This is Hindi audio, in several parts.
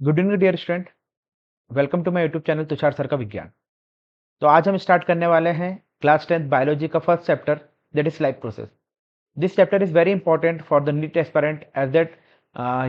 Good evening dear student. Welcome to my YouTube channel Tushar sir का विज्ञान। तो आज हम स्टार्ट करने वाले हैं क्लास 10th बायोलॉजी का first chapter, that is life process. This chapter is very important for the NEET aspirant as that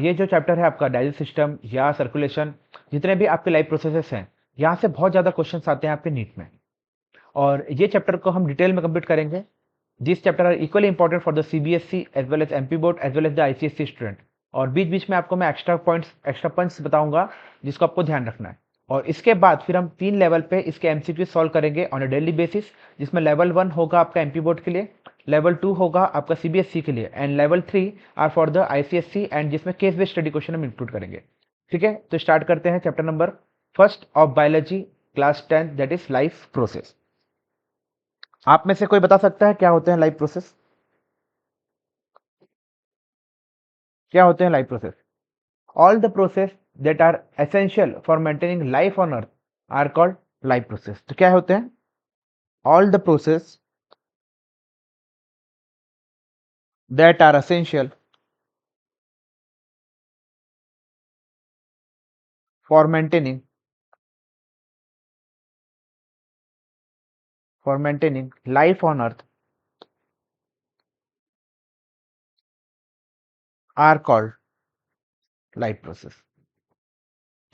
ये जो चैप्टर है आपका डाइजेस्ट सिस्टम या सर्कुलेशन, जितने भी आपके लाइफ प्रोसेसेस हैं, यहाँ से बहुत ज़्यादा क्वेश्चन आते हैं आपके नीट में। और ये चैप्टर को हम डिटेल में कंप्लीट करेंगे। This chapter are equally important for the CBSE as well as MP board as well as the ICSE student. और बीच बीच में आपको मैं एक्स्ट्रा पॉइंट्स, एक्स्ट्रा पॉइंट्स बताऊंगा जिसको आपको ध्यान रखना है। और इसके बाद फिर हम 3 लेवल पे इसके एमसीक्यू सॉल्व करेंगे ऑन अ डेली बेसिस, जिसमें लेवल 1 होगा आपका एमपी बोर्ड के लिए, लेवल 2 होगा आपका सीबीएसई के लिए, and level 3 are for the ICSE, and जिसमें केस बेस्ड स्टडी क्वेश्चन हम इंक्लूड करेंगे। ठीक है, तो स्टार्ट करते हैं chapter number first of biology class 10, that is life process. आप में से कोई बता सकता है क्या होते हैं लाइफ प्रोसेस? क्या होते हैं life process? All the process that are essential for maintaining life on earth are called life process. तो क्या होते हैं? All the process that are essential for maintaining life on earth are called life process.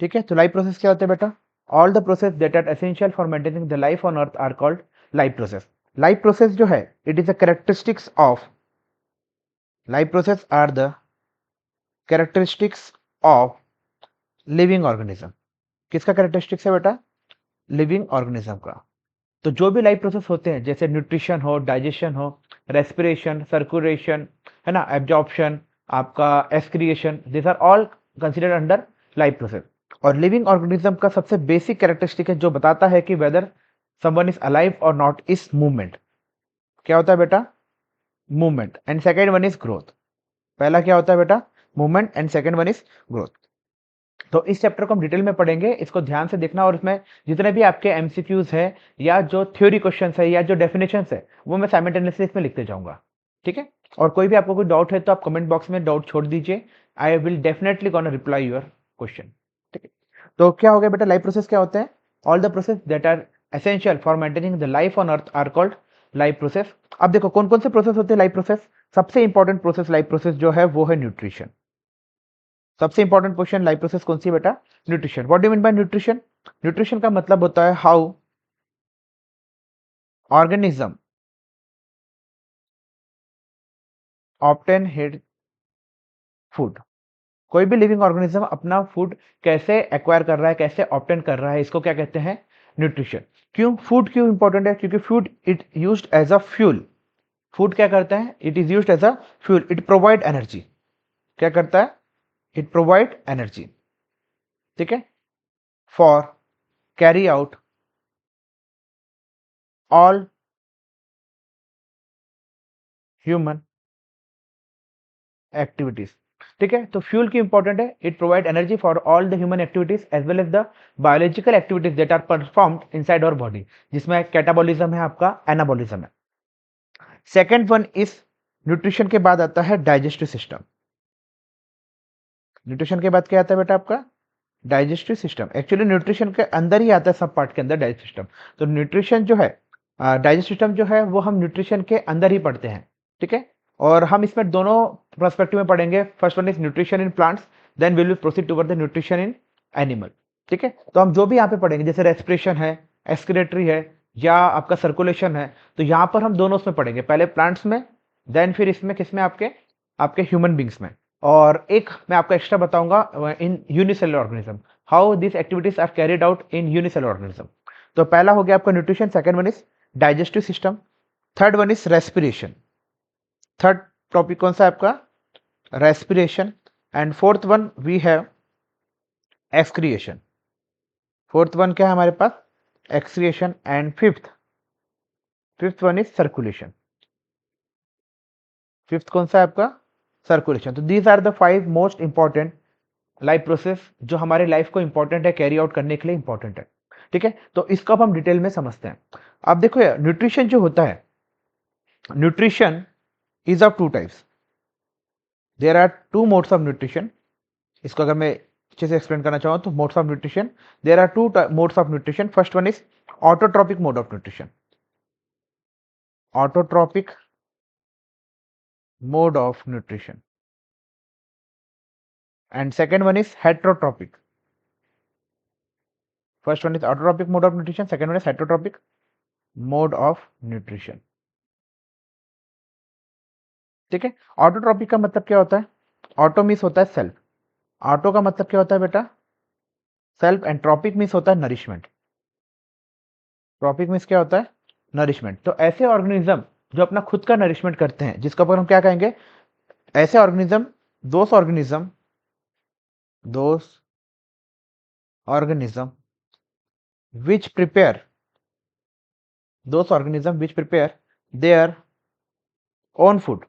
ठीक है, तो लाइफ प्रोसेस क्या होते हैं बेटा? All the process that are essential for maintaining the life on earth are called life process. Life process जो है, it is a characteristics of, life process are the characteristics of living organism. किसका कैरेक्टरिस्टिक्स है बेटा? लिविंग ऑर्गेनिज्म का। तो जो भी लाइफ प्रोसेस होते हैं, जैसे न्यूट्रिशन हो, डाइजेशन हो, रेस्पिरेशन, सर्कुलेशन, है ना, एब्जॉर्प्शन, आपका excretion, this are all considered under life process. और लिविंग ऑर्गेनिज्म का सबसे बेसिक कैरेक्टरिस्टिक है जो बताता है कि वेदर समवन इज अलाइव और नॉट, इज मूवमेंट। क्या होता है बेटा? Movement. And second one is growth. पहला क्या होता है बेटा? Movement, and second one is growth. तो इस चैप्टर को हम डिटेल में पढ़ेंगे, इसको ध्यान से देखना, और इसमें जितने भी आपके एमसीक्यूज है या जो थ्योरी क्वेश्चंस है या जो डेफिनेशंस है, वो मैं साइमल्टेनियसली इसमें लिखते जाऊंगा। ठीक है, और कोई भी आपको कोई डाउट है तो आप कमेंट बॉक्स में डाउट छोड़ दीजिए। I will definitely gonna reply your question. ठीक है, तो क्या हो गया बेटा? लाइफ प्रोसेस क्या होते हैं? All the process that are essential for maintaining the life on earth are called life process. अब देखो कौन कौन से प्रोसेस होते हैं लाइफ प्रोसेस। सबसे इंपॉर्टेंट प्रोसेस लाइफ प्रोसेस जो है वो है न्यूट्रिशन। सबसे इंपॉर्टेंट क्वेश्चन, लाइफ प्रोसेस कौन सी है बेटा? Nutrition. What do mean bye nutrition? Nutrition का मतलब होता है how organism obtain his food. कोई भी लिविंग ऑर्गेनिज्म अपना फूड कैसे एक्वायर कर रहा है, कैसे ऑब्टेन कर रहा है, इसको क्या कहते हैं? न्यूट्रिशन। क्यों फूड क्यों इंपॉर्टेंट है? क्योंकि food it used as a fuel. Food क्या करता है? It is used as a fuel, it provide energy. क्या करता है? It provide energy. ठीक है, for carry out all human activities. ठीक है, तो फ्यूल की इंपॉर्टेंट है, it provide energy for all the human activities as well as the biological activities that are performed inside our body, जिसमें कैटाबॉलिज्म है, आपका एनाबॉलिज्म है। सेकेंड वन इज, न्यूट्रिशन के बाद आता है डाइजेस्टिव सिस्टम। न्यूट्रिशन के बाद क्या आता है बेटा? आपका डाइजेस्टिव सिस्टम। एक्चुअली न्यूट्रिशन के अंदर ही आता है, सब पार्ट के अंदर डाइजेस्टिव सिस्टम। तो न्यूट्रिशन जो है, डाइजेस्टिव सिस्टम जो है वो हम न्यूट्रिशन के अंदर ही पढ़ते हैं। ठीक है, और हम इसमें दोनों पर्सपेक्टिव में पढ़ेंगे। First one is nutrition in plants, then will proceed toward the nutrition in animal. ठीक है, तो हम जो भी यहाँ पे पढ़ेंगे, जैसे रेस्पिरेशन है, एक्सक्रेटरी है, या आपका सर्कुलेशन है, तो यहाँ पर हम दोनों उसमें पढ़ेंगे, पहले प्लांट्स में, देन फिर इसमें किसमें? आपके आपके ह्यूमन बींग्स में। और एक मैं आपको एक्स्ट्रा बताऊंगा in unicellular organism, how this activities are carried out in unicellular organism. तो पहला हो गया आपका nutrition, second one is digestive system, third one is respiration. Third topic कौन सा है आपका? Respiration. And fourth one we have excretion. Fourth one क्या है हमारे पास? Excretion. And fifth one is circulation. Fifth कौन सा है आपका? सर्कुलेशन। तो these are the 5 most important life process जो हमारे लाइफ को इंपॉर्टेंट है, कैरी आउट करने के लिए इंपॉर्टेंट है। ठीक है, तो इसको अब हम डिटेल में समझते हैं। अब देखो यार, न्यूट्रिशन जो होता है, nutrition is of 2 types. There are 2 modes of nutrition. इसको अगर मैं अच्छे से एक्सप्लेन करना चाहूँ तो modes of nutrition, there are two modes of nutrition. First one is autotrophic mode of nutrition. Autotropic mode of nutrition. And second one is heterotropic. First one is autotropic mode of nutrition, second one is heterotropic mode of nutrition. ठीक है. ऑटोट्रॉपिक का मतलब क्या होता है? ऑटो मीन्स होता है सेल्फ. ऑटो का मतलब क्या होता है बेटा? सेल्फ. एंड ट्रॉपिक मीन्स होता है नरिशमेंट. ट्रॉपिक मीन्स क्या होता है? नरिशमेंट. तो ऐसे ऑर्गेनिज्म जो अपना खुद का नरिशमेंट करते हैं, जिसका ऊपर हम क्या कहेंगे? ऐसे organism, those organism which prepare their own food.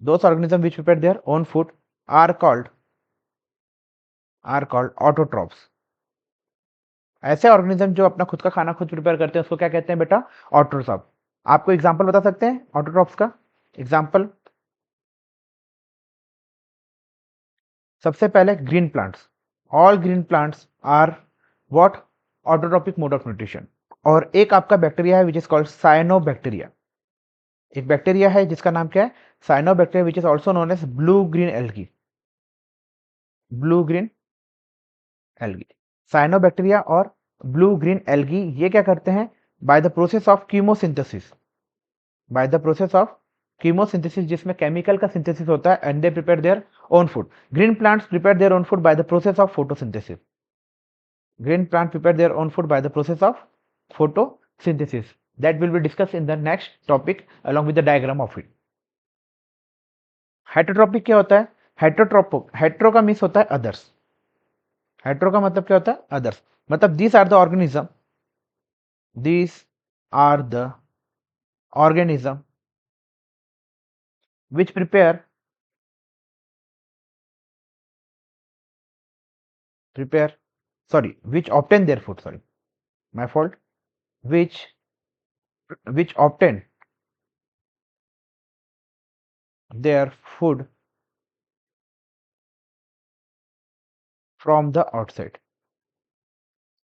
Those organisms which prepare their own food are called autotrophs. ऐसे ऑर्गेनिज्म जो अपना खुद का खाना खुद प्रिपेयर करते हैं उसको क्या कहते हैं बेटा? ऑटोट्रॉप. आपको एग्जांपल बता सकते हैं ऑटोट्रॉप्स का? एग्जांपल, सबसे पहले green plants. All green plants are what? Autotrophic mode of nutrition. और एक आपका बैक्टीरिया है विच इज कॉल्ड साइनोबैक्टीरिया. एक बैक्टीरिया है जिसका नाम क्या है? Cyanobacteria, which is also known as blue green algae. Blue green algae. Cyanobacteria और ब्लू ग्रीन एल्गी ये क्या करते हैं? By the process of chemosynthesis. By the process of chemosynthesis, जिसमें केमिकल का सिंथेसिस होता है, and they prepare their own food. Green plants prepare their own food by the process of photosynthesis. Green plant prepare their own food by the process of photosynthesis. That will be discussed in the next topic along with the diagram of it. Heterotrophic क्या होता है? हेट्रो का मीन्स होता है अदर्स. हेट्रो का मतलब क्या होता है? अदर्स. मतलब these are the organism which which obtain their food, which obtain their food from the outside.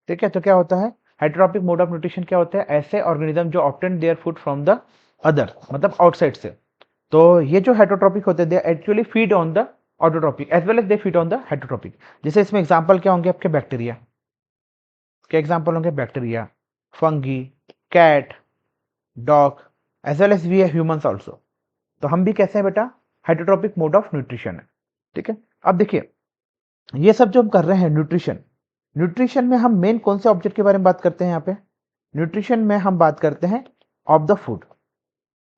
ठीक है. तो क्या होता है? हेटरोट्रॉपिक मोड ऑफ न्यूट्रिशन क्या होता है? ऐसे ऑर्गेनिज्म जो obtain their food from the other, मतलब आउटसाइड से. तो ये जो हेटरोट्रॉपिक होते हैं, they actually feed on the autotrophic as well as they feed on the heterotrophic. जैसे इसमें एग्जांपल क्या होंगे आपके? बैक्टीरिया के एग्जांपल होंगे bacteria, fungi, cat, dog, as well as we humans also. तो हम भी कैसे हैं बेटा? हेटरोट्रॉपिक मोड ऑफ न्यूट्रिशन है. ठीक है. अब देखिए, ये सब जो हम कर रहे हैं न्यूट्रिशन में हम मेन कौन से ऑब्जेक्ट के बारे में बात करते हैं? यहाँ पे न्यूट्रिशन में हम बात करते हैं ऑफ द फूड.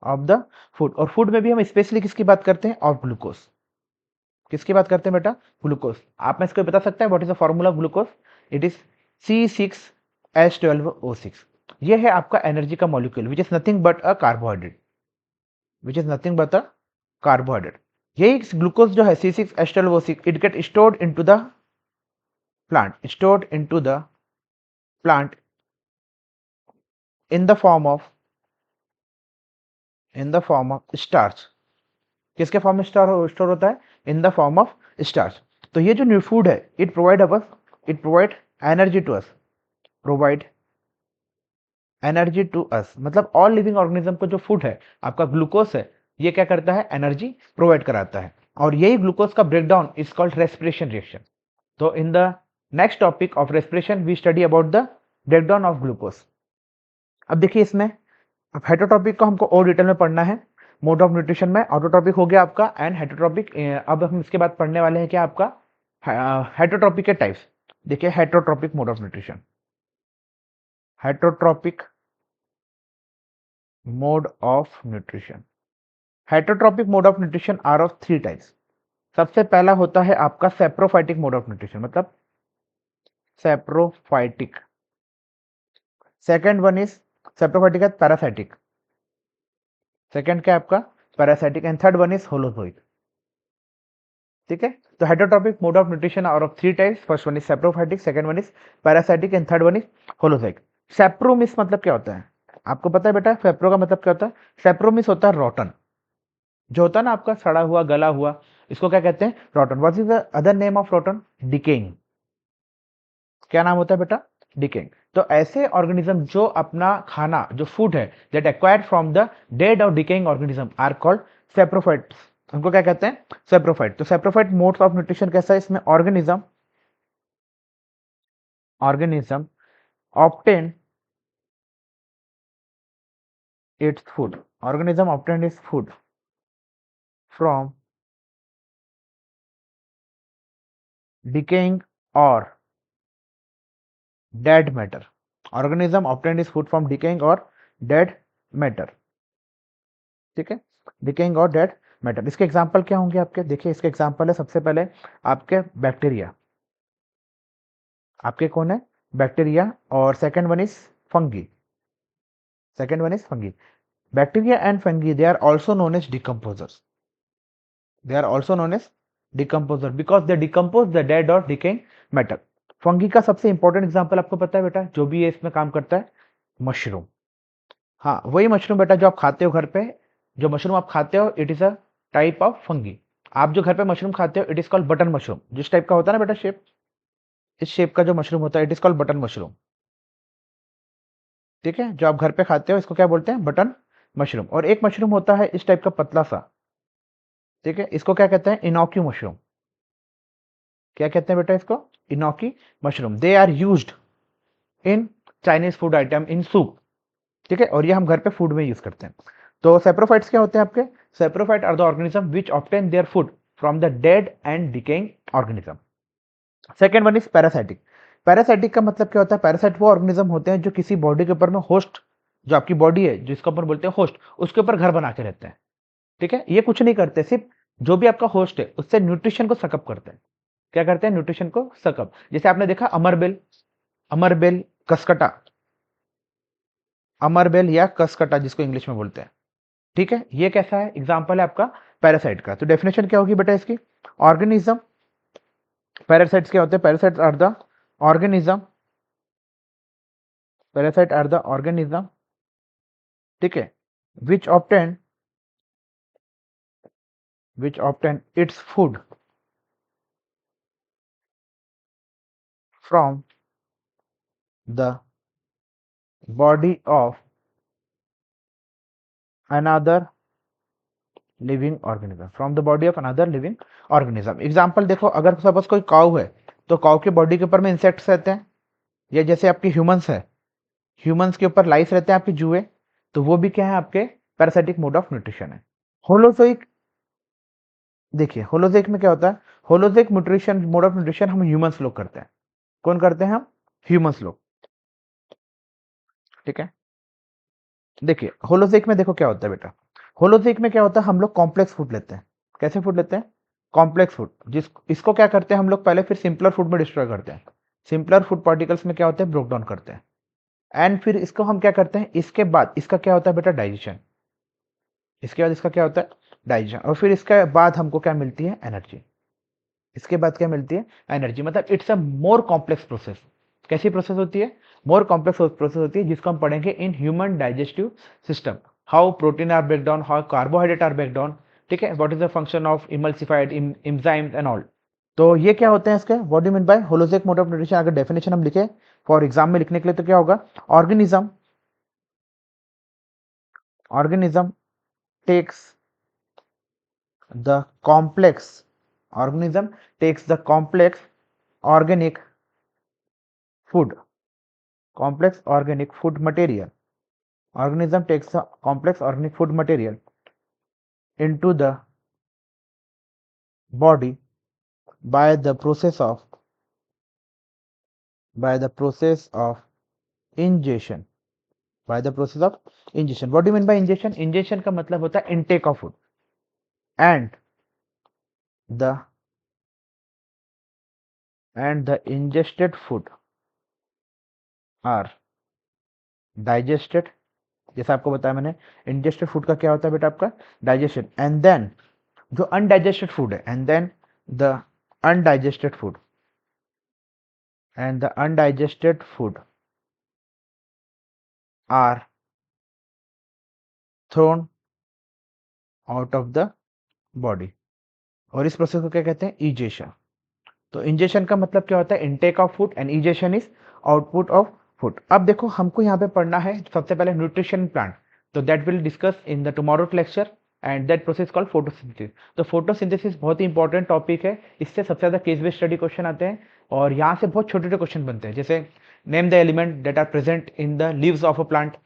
और फूड में भी हम स्पेशली किसकी बात करते हैं? Of glucose. किसकी बात करते हैं बेटा? ग्लूकोज. आप में इसको बता सकते हैं what is the formula of glucose? It is C6H12O6. ये है आपका एनर्जी का molecule which is nothing but a carbohydrate. यही ग्लूकोज जो है C6H12O6, it get stored into the plant in the form of starch. किसके फॉर्म में स्टोर होता है? In the form of starch. तो ये जो न्यू फूड है, it provide energy to us. मतलब ऑल लिविंग ऑर्गेनिज्म को जो फूड है आपका ग्लूकोज है, ये क्या करता है? एनर्जी प्रोवाइड कराता है. और यही ग्लूकोज का breakdown is called respiration reaction. तो in the next topic of respiration we study about the breakdown of glucose. अब देखिए इसमें, अब हेटरोट्रॉपिक को हमको और डिटेल में पढ़ना है. मोड ऑफ न्यूट्रिशन में ऑटोट्रॉपिक हो गया आपका एंड हेटरोट्रॉपिक. अब हम इसके बाद पढ़ने वाले हैं क्या आपका? हेटरोट्रॉपिक के टाइप्स. देखिए heterotrophic mode of nutrition. Heterotrophic mode of nutrition. Heterotrophic mode of nutrition are of 3 types. सबसे पहला होता है आपका सेप्रोफाइटिक मोड ऑफ न्यूट्रिशन, मतलब saprophytic. Second one is saprophytic है पैरासाइटिक. सेकेंड क्या है आपका? Parasitic. And third one is holozoic. ठीक है. तो heterotrophic mode of nutrition are of 3 types. First one is saprophytic, second one is parasitic and third one is holozoic. सेप्रोमिस मतलब क्या होता है? आपको पता है बेटा सेप्रो का मतलब क्या होता है? सेप्रोमिस होता है रोटन. जो होता है ना आपका सड़ा हुआ, गला हुआ, इसको क्या कहते हैं? रॉटन। What is the other name of रॉटन? Decaying. क्या नाम होता है बेटा? डिकेइंग। तो ऐसे ऑर्गेनिज्म जो अपना खाना, जो फूड है, that acquired from the dead और decaying organism are called saprophytes. उनको क्या कहते हैं? सेप्रोफाइट। तो सेप्रोफाइट मोड्स ऑफ न्यूट्रिशन कैसा है इसमें? Organism obtain its food. Organism obtained its food from decaying or dead matter. Organism obtained its food from decaying or dead matter. ठीक है? डिकेइंग और डेड मैटर। इसके एग्जाम्पल क्या होंगे आपके? देखिए इसके एग्जाम्पल है, सबसे पहले आपके बैक्टीरिया। आपके कौन है? बैक्टीरिया। और second one is fungi. Bacteria and fungi, they are also known as decomposers. Because they decompose the dead और डिकेइंग मैटर। फंगी का सबसे इंपॉर्टेंट एग्जाम्पल आपको पता है बेटा, जो भी ये इसमें काम करता है? मशरूम। हाँ, वही मशरूम बेटा जो आप खाते हो घर पे। जो मशरूम आप खाते हो, it is a type of fungi. आप जो घर पे मशरूम खाते हो, it is called button mushroom. जिस टाइप का होता है ना बेटा शेप, इस शेप का जो मशरूम होता है, it is called button mushroom. ठीक है? जो आप घर पे खाते हो, इसको क्या बोलते हैं? Button mushroom. और एक मशरूम होता है इस टाइप का पतला सा। ठीक है? इसको क्या कहते हैं? Enoki mushroom. क्या कहते हैं बेटा इसको? Enoki mushroom. They are used in Chinese food item, in soup. ठीक है? और ये हम घर पे फूड में यूज करते हैं। तो सेप्रोफाइट्स क्या होते हैं आपके? Saprophyte are the organism which obtain their food from the dead and decaying organism. Second one is parasitic. Parasitic का मतलब क्या होता है? पैरासाइट वो ऑर्गेनिज्म होते हैं जो किसी बॉडी के ऊपर में होस्ट, जो आपकी बॉडी है जिसके ऊपर बोलते हैं होस्ट, उसके ऊपर घर बना के रहते हैं। ठीक है? ये कुछ नहीं करते, सिर्फ जो भी आपका होस्ट है उससे न्यूट्रिशन को सकअप करते हैं। क्या करते हैं? न्यूट्रिशन को सकअप। जैसे आपने देखा अमरबेल, अमरबेल कसकटा, अमरबेल या कसकटा जिसको इंग्लिश में बोलते हैं। ठीक है? ये कैसा है? एग्जांपल है आपका पैरासाइट का। तो डेफिनेशन क्या होगी बेटा इसकी? ऑर्गेनिज्म, पैरासाइट्स क्या होते हैं? Parasites are the organism, parasite are the organism, ठीक है, which obtain its food from the body of another living organism, from the body of another living organism. Example देखो, अगर सपोज कोई काऊ है, तो काऊ के बॉडी के ऊपर में इंसेक्ट्स रहते हैं, या जैसे आपके ह्यूमंस है, ह्यूमंस के ऊपर लाइस रहते हैं आपके जुए, तो वो भी क्या है? आपके पैरासिटिक मोड ऑफ न्यूट्रिशन है। होलोजोइक, देखिए होलोजोइक में क्या होता है? Holozoic nutrition, mode of nutrition हम ह्यूमंस लोग करते हैं। कौन करते हैं? हम ह्यूमंस लोग। ठीक है? देखिए होलोजोइक में देखो क्या होता है बेटा। होलोजोइक में क्या होता है? हम लोग कॉम्प्लेक्स फूड लेते हैं। कैसे फूड लेते हैं? Complex food. जिस इसको क्या करते हैं हम लोग? पहले फिर सिंपलर फूड में डिस्ट्रॉय करते हैं। सिंपलर फूड पार्टिकल्स में क्या होते हैं? ब्रोक डाउन करते हैं। एंड फिर इसको हम क्या करते हैं? इसके बाद इसका क्या होता है बेटा? डाइजेशन। इसके बाद इसका क्या होता है? डाइजेशन। और फिर इसके बाद हमको क्या मिलती है? एनर्जी। इसके बाद क्या मिलती है? एनर्जी। मतलब it's a more complex process. कैसी प्रोसेस होती है? मोर कॉम्प्लेक्स प्रोसेस होती है, जिसको हम पढ़ेंगे in human digestive system. How protein are break down, how carbohydrate are break down. ठीक है? What is the function of emulsified enzymes and all. तो ये क्या होते हैं इसके? What do mean by holozoic mode of nutrition? अगर डेफिनेशन हम लिखे फॉर एग्जाम में लिखने के लिए, तो क्या होगा? Organism, organism takes the complex, organism takes the complex organic food, complex organic food material, organism takes the complex organic food material into the body by the process of by the process of ingestion, by the process of ingestion. What do you mean by ingestion? Ingestion का मतलब होता है intake of food, and the ingested food are digested। जैसा आपको बताया मैंने, इंजेस्टेड फूड का क्या होता है बेटा? आपका डाइजेशन। एंड देन जो अनडाइजेस्टेड फूड है, and then the undigested food and the undigested food are thrown out of the body. और इस प्रोसेस को क्या कहते हैं? इजेशन। तो इंजेशन का मतलब क्या होता है? Intake of food, and egestion is output of food. अब देखो हमको यहाँ पे पढ़ना है सबसे पहले न्यूट्रिशन प्लांट, तो that will discuss in the tomorrow's lecture, and that process called photosynthesis. तो फोटोसिंथेसिस बहुत ही इंपॉर्टेंट टॉपिक है, इससे सबसे ज्यादा केस बेस्ड स्टडी क्वेश्चन आते हैं, और यहाँ से बहुत छोटे छोटे क्वेश्चन बनते हैं, जैसे name the element that are present in the leaves of a plant,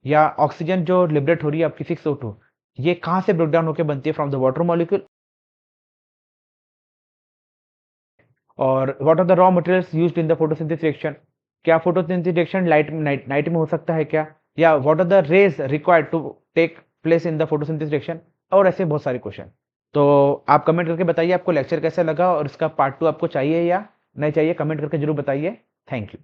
या ऑक्सीजन जो लिबरेट हो रही है आपकी 6O2, ये कहाँ से ब्रेक डाउन होकर बनती है? From the water molecule. और what are the raw materials used in the photosynthesis reaction? क्या फोटोसिंथेसिस रिएक्शन नाइट में हो सकता है क्या? या what are the rays required to take place in the photosynthesis reaction? और ऐसे बहुत सारे क्वेश्चन। तो आप कमेंट करके बताइए आपको लेक्चर कैसा लगा, और इसका पार्ट 2 आपको चाहिए या नहीं चाहिए, कमेंट करके जरूर बताइए। Thank you.